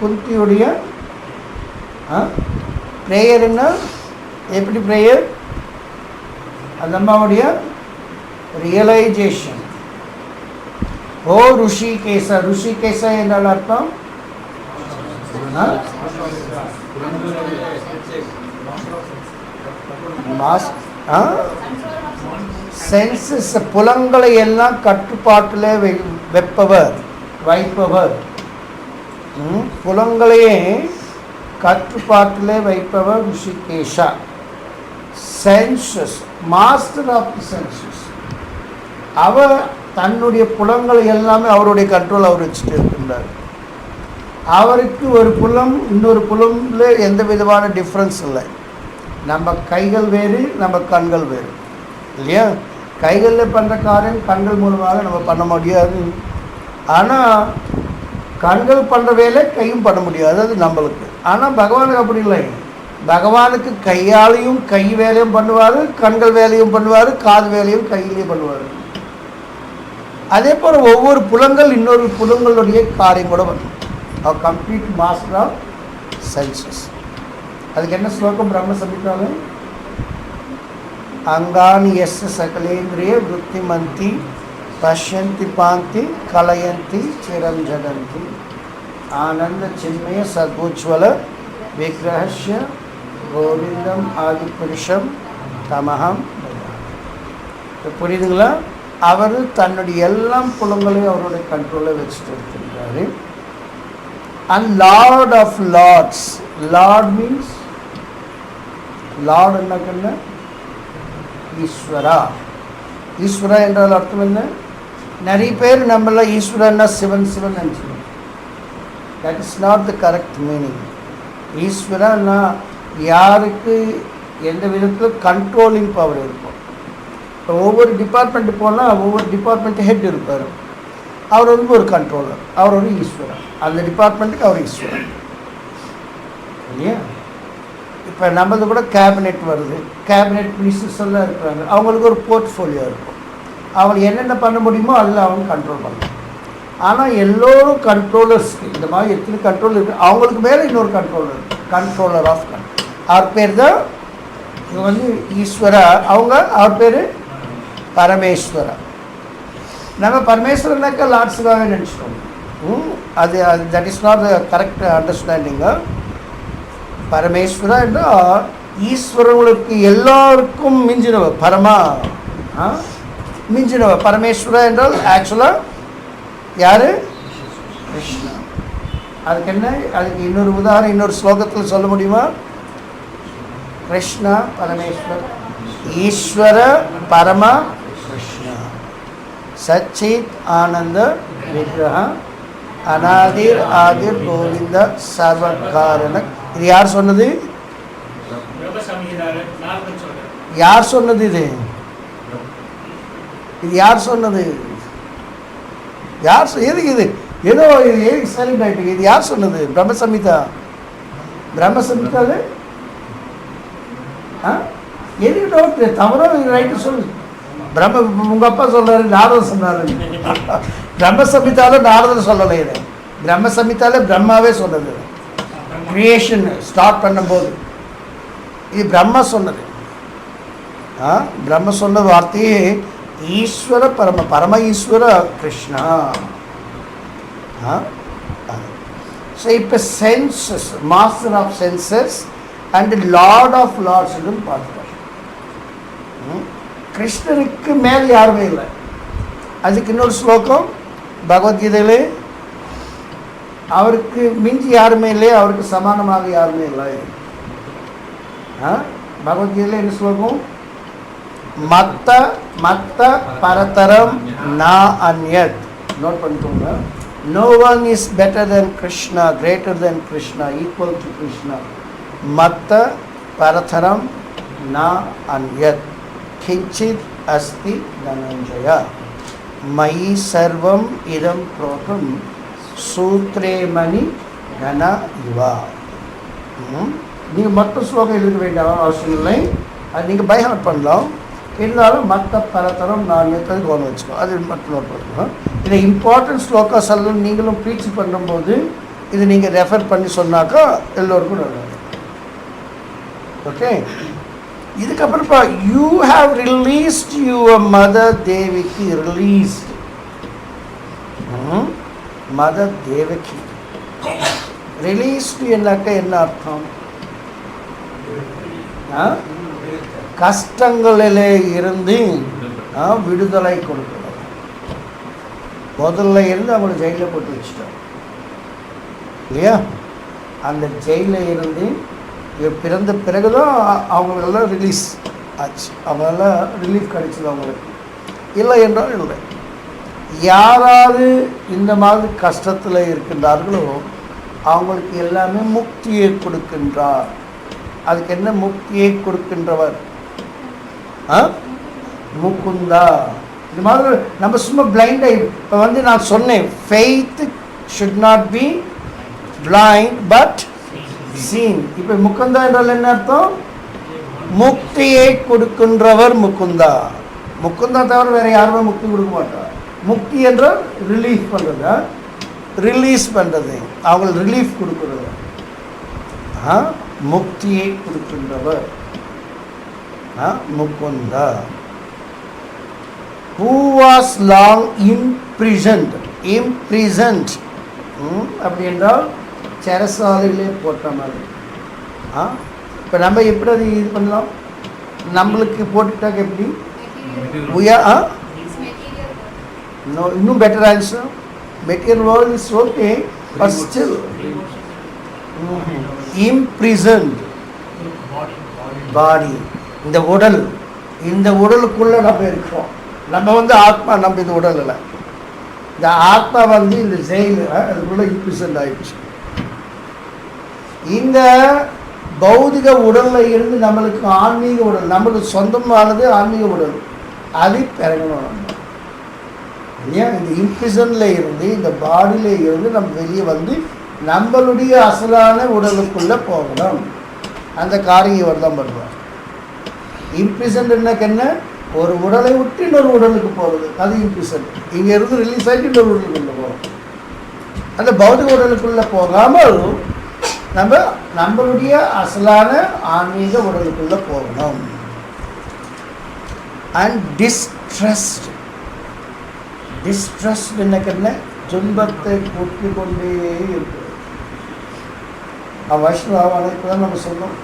குந்தியுடைய ப்ரேயர்னா எப்படி ப்ரேயர்? அந்த அம்மாவுடைய ரியலைசேஷன். ஓ ருஷிகேசா. ருஷிகேசா என்றால் அர்த்தம் சென்சஸ், புலங்களை எல்லாம் கட்டுப்பாட்டில் வைப்பவர். புலங்களையே கட்டுப்பாட்டில் வைப்பவர் Hrishikesha. Senses, master of the senses. அவர் தன்னுடைய புலங்களை எல்லாமே அவருடைய கண்ட்ரோல் அவர் வச்சுட்டு இருக்கின்றார். அவருக்கு ஒரு புலம் இன்னொரு புலம்ல எந்த விதமான டிஃப்ரென்ஸ் இல்லை. நம்ம கைகள் வேறு, நம்ம கண்கள் வேறு இல்லையா? கைகளில் பண்ணுற காரியம் கண்கள் மூலமாக நம்ம பண்ண முடியாது. ஆனால் கண்கள் பண்ணுற வேலை கையும் பண்ண முடியாது, அது நம்மளுக்கு. ஆனால் பகவானுக்கு அப்படி இல்லை. பகவானுக்கு கையாலையும் கை வேலையும் பண்ணுவார், கண்கள் வேலையும் பண்ணுவார், காது வேலையும் கையிலையும் பண்ணுவார். அதே போல் ஒவ்வொரு புலங்கள் இன்னொரு புலங்களுடைய காரியம் கூட பண்ணும். Complete master of senses. அதுக்கு என்ன ஸ்லோகம் பிரம்ம சம்ஹிதாவில்? அங்கானி எஸ் சகலேந்திரிய விருத்திமந்தி பஷ்யந்தி பாந்தி கலயந்தி சிரஞ்சனந்தி ஆனந்த சின்மய சத்வோஜ்வல விக்கிரஹஸ்ய கோவிந்தம் ஆதி புருஷம் தமஹம். புரியுதுங்களா? அவர் தன்னுடைய எல்லாம் புலங்களையும் அவருடைய கண்ட்ரோலில் வச்சுட்டு இருக்கின்றாரு. And lord of lords. Lord means lord என்ன? ஈஸ்வரா. ஈஸ்வரா என்றால் அர்த்தம் என்ன? நிறைய பேர் நம்மள ஈஸ்வரன்னா சிவன் சிவன் நினச்சிக்கணும். That is not the correct meaning. ஈஸ்வரன்னா யாருக்கு எந்த விதத்தில் கண்ட்ரோலிங் பவர் இருக்கும். இப்போ ஒவ்வொரு டிபார்ட்மெண்ட்டு போனால் ஒவ்வொரு டிபார்ட்மெண்ட் ஹெட் இருப்பார். அவர் ஒரு கண்ட்ரோலர், அவர் ஒரு ஈஸ்வரன். அந்த டிபார்ட்மெண்ட்டுக்கு அவர் ஈஸ்வரன் இல்லையா? இப்போ நம்மளது கூட கேபினெட் வருது, கேபினெட் மினிஸ்டர்ஸ் எல்லாம் இருக்கிறாங்க. அவங்களுக்கு ஒரு போர்ட்ஃபோலியோ இருக்கும். அவங்க என்னென்ன பண்ண முடியுமோ அதில் அவங்க கண்ட்ரோல் பண்ணலாம். ஆனால் எல்லோரும் கண்ட்ரோலர்ஸ்க்கு இந்த மாதிரி எத்தனை கண்ட்ரோல் இருக்குது, அவங்களுக்கு மேலே இன்னொரு கண்ட்ரோலர், கண்ட்ரோலர் ஆஃப் அவர் பேர் தான் ஈஸ்வரா. அவர் பேர் பரமேஸ்வரா. நம்ம பரமேஸ்வரனாக்கா லார்ட்ஸுக்காக நினச்சிட்டோம். அது that is not the correct understanding. Parameswara என்றால் ஈஸ்வரங்களுக்கு எல்லாருக்கும் மிஞ்சினவர், பரமா மிஞ்சினவர். பரமேஸ்வரா என்றால் ஆக்சுவலாக யார்? கிருஷ்ணா. அதுக்கு என்ன? அதுக்கு இன்னொரு உதாரணம் இன்னொரு ஸ்லோகத்தில் சொல்ல முடியுமா? கிருஷ்ணா பரமேஸ்வர் ஈஸ்வர பரமா கிருஷ்ணா சச்சித் ஆனந்த விக்கிரக அநாதிர் ஆதிர் கோவிந்த சர்வகாரண. இது யார் சொன்னது? யார் சொன்னது? இது யார் சொன்னது? யார் எதுக்கு இது ஏதோ இது சைலண்ட் ஆகிட்டு? இது யார் சொன்னது? பிரம்மசம்ஹிதா. பிரம்மசம்ஹிதாவில் எதுக்கு டவுட்? தவறோ ரைட்டு சொல்லு. உங்கள் அப்பா சொல்கிறாரு, நாரதர் சொன்னார். பிரம்மசம்ஹிதாவில் நாரதர் சொல்லலை. இது பிரம்மசம்ஹிதாவில் பிரம்மாவே சொன்னது. கிரியேஷன் ஸ்டார்ட் பண்ணும்போது இது பிரம்மா சொன்னது. பிரம்ம சொன்ன வார்த்தையே ஈஸ்வர பரம ஈஸ்வர கிருஷ்ணா. ஸோ இப்போ senses, master of senses and lord of lords என்று பார்த்துட்டார். கிருஷ்ணருக்கு மேல் யாருமே இல்லை. அதுக்கு இன்னொரு ஸ்லோகம் பகவத்கீதையிலே, அவருக்கு மிஞ்சி யாருமே இல்லை, அவருக்கு சமானமாக யாருமே இல்லை. பகவத்கீதையில் என்ன ஸ்லோகம்? மத்த பரதரம் நா அன்யத். நோட் பண்ணிக்கோங்க. No one is better than Krishna, greater than Krishna, equal to Krishna. Matta paratharam na anyat kinchit asti dhananjaya mayi sarvam idam protam sutre mani dhana iva. நீங்கள் மட்டும் ஸ்லோகம் எழுத வேண்டிய அவசியம் இல்லை. அது நீங்கள் பைஹார்ட் பண்ணலாம். இருந்தாலும் மற்ற பரத்தரம் நான் எத்தனை கவனம் வச்சுக்கோ, அது மட்டும் நோட் பண்ணுவோம். இதை இம்பார்ட்டன்ட் ஸ்லோகாஸ் எல்லாம் நீங்களும் ப்ரீச் பண்ணும்போது இது நீங்கள் ரெஃபர் பண்ணி சொன்னாக்கா எல்லோருக்கும் நல்லது. ஓகே, இதுக்கப்புறப்பா you have released your mother Devaki. Released mother Devaki. Released என்னாக்கா என்ன அர்த்தம்? கஷ்டங்களிலே இருந்து விடுதலை கொடுக்கணும். முதல்ல இருந்து அவங்களை ஜெயிலில் போட்டு வச்சுட்டோம் இல்லையா? அந்த ஜெயிலில் இருந்து பிறந்த பிறகுதான் அவங்களெல்லாம் ரிலீஸ் ஆச்சு, அவங்களெல்லாம் ரிலீஃப் கிடைச்சது அவங்களுக்கு. இல்லை என்றால் இல்லை. யாராவது இந்த மாதிரி கஷ்டத்தில் இருக்கின்றார்களோ அவங்களுக்கு எல்லாமே முக்தியை கொடுக்கின்றார். அதுக்கு என்ன முக்தியை கொடுக்கின்றவர்? முகுந்தா. இது மாதிரி நம்ம சும்மா பிளைண்டாக இப்போ நான் சொன்னேன், faith should not be blind but seen. இப்போ முகுந்தா என்றால் என்ன அர்த்தம்? முக்தியை கொடுக்கின்றவர் முகுந்தா. முகுந்தா தவிர வேற யாருமே முக்தி கொடுக்க மாட்டார். முக்தி என்றால் ரிலீஃப் பண்ணுறது, ரிலீஸ் பண்ணுறது, அவங்களுக்கு ரிலீஃப் கொடுக்குறது. முக்தியை கொடுக்கின்றவர் Mukunda. Who was long imprisoned. Imprisoned அப்படி என்றால் சிறைசாலையிலே போட்ட மாதிரி. இப்போ நம்ம எப்படி அது இது பண்ணலாம்? நம்மளுக்கு போட்டுட்டாக்க எப்படி? இன்னும் better answer. Material world is okay, but still imprisoned பாடி. இந்த உடல், இந்த உடலுக்குள்ளே நம்ம இருக்கிறோம். நம்ம ஆத்மா, நம்ம இந்த உடல் இல்லை. இந்த ஆத்மா இந்த ஜெயில் அதுக்குள்ளே imprisoned ஆயிடுச்சு. இந்த பௌதிக உடலில் இருந்து நம்மளுக்கு ஆன்மீக உடல், நம்மளுக்கு சொந்தமானது ஆன்மீக உடல், அது பிறகணும். ஏன் இந்த இம்பிரிசனில் இருந்து, இந்த பாடியில் இருந்து நம்ம வெளியே நம்மளுடைய அசலான உடலுக்குள்ளே போகணும். அந்த காரியம் இவர் தான் பண்ணுவார். இம்பிரிசன் என்ன? ஒரு உடலை விட்டு இன்னொரு உடலுக்கு போகிறது, அது இம்பிரிசன். இங்கே இருந்து ரிலீஸ் ஆகிட்டு இன்னொரு உடலுக்குள்ளே போகிறோம். அந்த பௌதிக உடலுக்குள்ளே போகாமல் நம்மளுடைய அசலான ஆன்மீக உடலுக்குள்ளே போகணும். And distressed. டிஸ்ட்ரெஸ்ட் என்ன? துன்பத்தை கூட்டி கொண்டே இருக்கு. வைஷ்ணவ அழைப்பு தான் நம்ம சொன்னோம்.